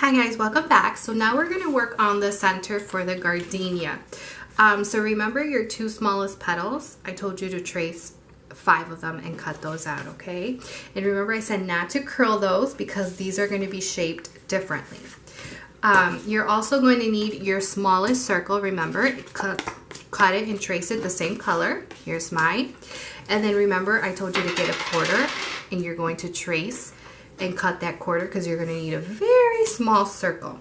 Hi guys, welcome back. So now we're going to work on the center for the gardenia. So remember your two smallest petals? I told you to trace 5 of them and cut those out, okay? And remember I said not to curl those because these are going to be shaped differently. You're also going to need your smallest circle. Remember, cut it and trace it the same color. Here's mine. And then remember I told you to get a quarter and you're going to trace and cut that quarter because you're going to need a very small circle.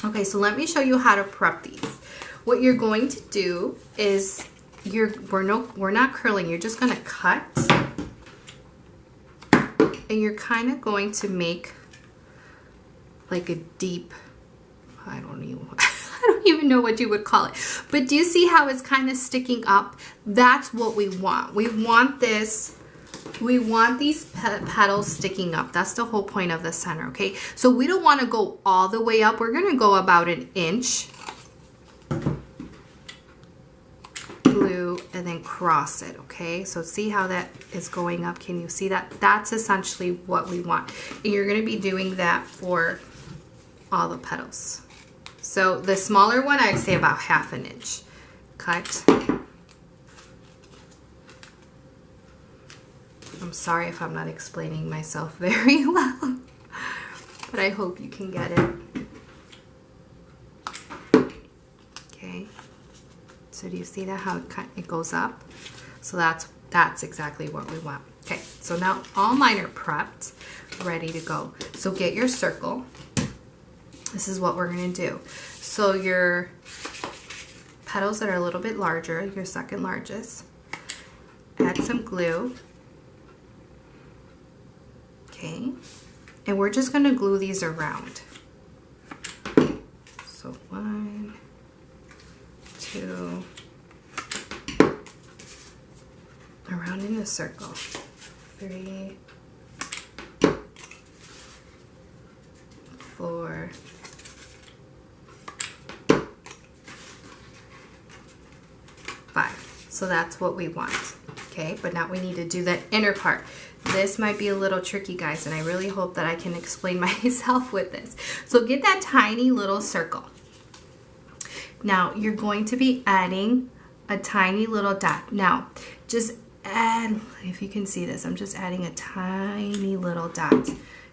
Okay, so let me show you how to prep these. What you're going to do is we're not curling. You're just going to cut, and you're kind of going to make like a deep, I don't even know what you would call it. But do you see how it's kind of sticking up? That's what we want. We want these petals sticking up. That's the whole point of the center, okay? So we don't want to go all the way up. We're going to go about an inch. Glue and then cross it, okay? So see how that is going up? Can you see that? That's essentially what we want. And you're going to be doing that for all the petals. So the smaller one, I'd say about ½ an inch. Cut. I'm sorry if I'm not explaining myself very well, but I hope you can get it. Okay, so do you see that how it goes up? So that's exactly what we want. Okay, so now all mine are prepped, ready to go. So get your circle. This is what we're going to do. So your petals that are a little bit larger, your second largest, add some glue. Okay, and we're just going to glue these around. So 1, 2, around in a circle. 3, 4, 5. So that's what we want. Okay, but now we need to do that inner part. This might be a little tricky, guys, and I really hope that I can explain myself with this. So get that tiny little circle. Now you're going to be adding a tiny little dot. Now just add, if you can see this, I'm just adding a tiny little dot.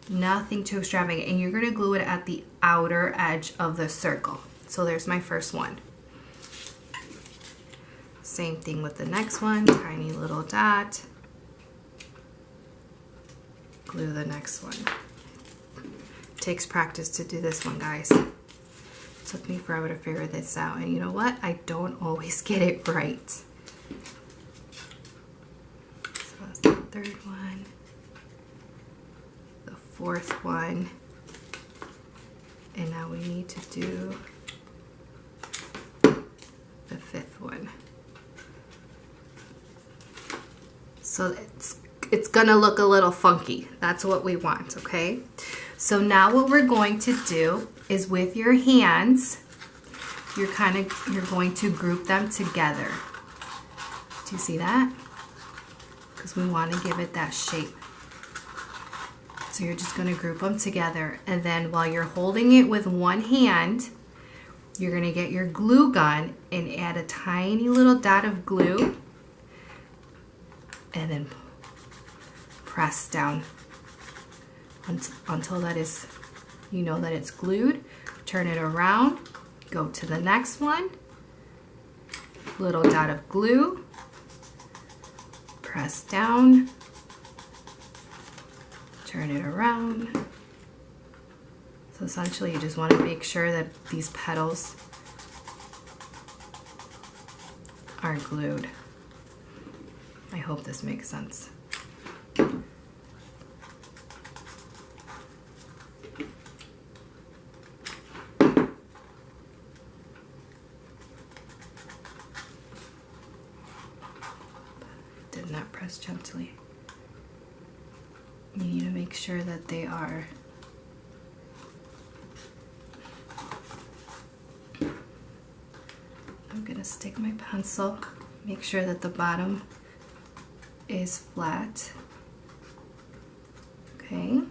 Nothing too extravagant, and you're going to glue it at the outer edge of the circle. So there's my first one. Same thing with the next one, tiny little dot. Glue the next one. Takes practice to do this one, guys. It took me forever to figure this out, and you know what? I don't always get it right. So that's the third one, the fourth one, and now we need to do the fifth one. So it's gonna look a little funky. That's what we want, okay? So now what we're going to do is with your hands, you're going to group them together. Do you see that? Because we want to give it that shape. So you're just gonna group them together, and then while you're holding it with one hand, you're gonna get your glue gun and add a tiny little dot of glue, and then press down until that is, you know that it's glued. Turn it around, go to the next one, little dot of glue, press down, turn it around. So essentially you just want to make sure that these petals are glued. I hope this makes sense. Did not press gently. You need to make sure that they are I'm gonna stick my pencil, make sure that the bottom is flat. Okay.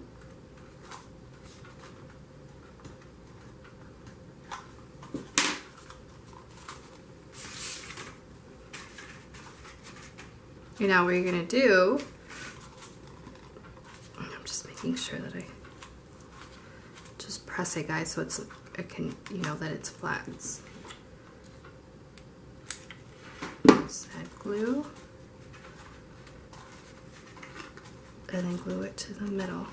And now what you're gonna do, I'm just making sure that I just press it, guys, so it can, you know, that it's flat. Just add glue. And then glue it to the middle.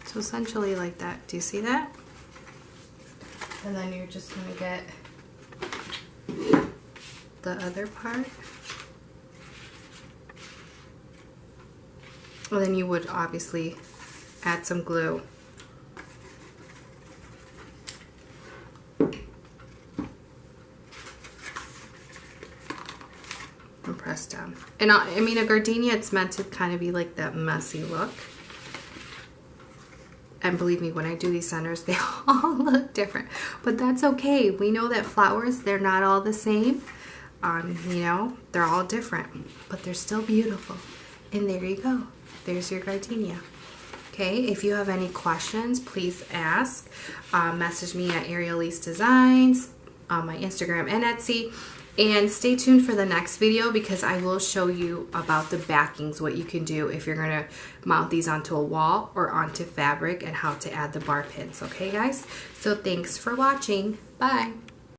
So essentially like that. Do you see that? And then you're just going to get the other part. Well, then you would obviously add some glue. And press down. And I mean, a gardenia, it's meant to kind of be like that messy look. And believe me, when I do these centers, they all look different. But that's okay. We know that flowers, they're not all the same. You know, they're all different. But they're still beautiful. And there you go. There's your gardenia. Okay, if you have any questions, please ask. Message me at Ariel Elise Designs on my Instagram and Etsy. And stay tuned for the next video because I will show you about the backings, what you can do if you're going to mount these onto a wall or onto fabric and how to add the bar pins. Okay, guys? So thanks for watching. Bye.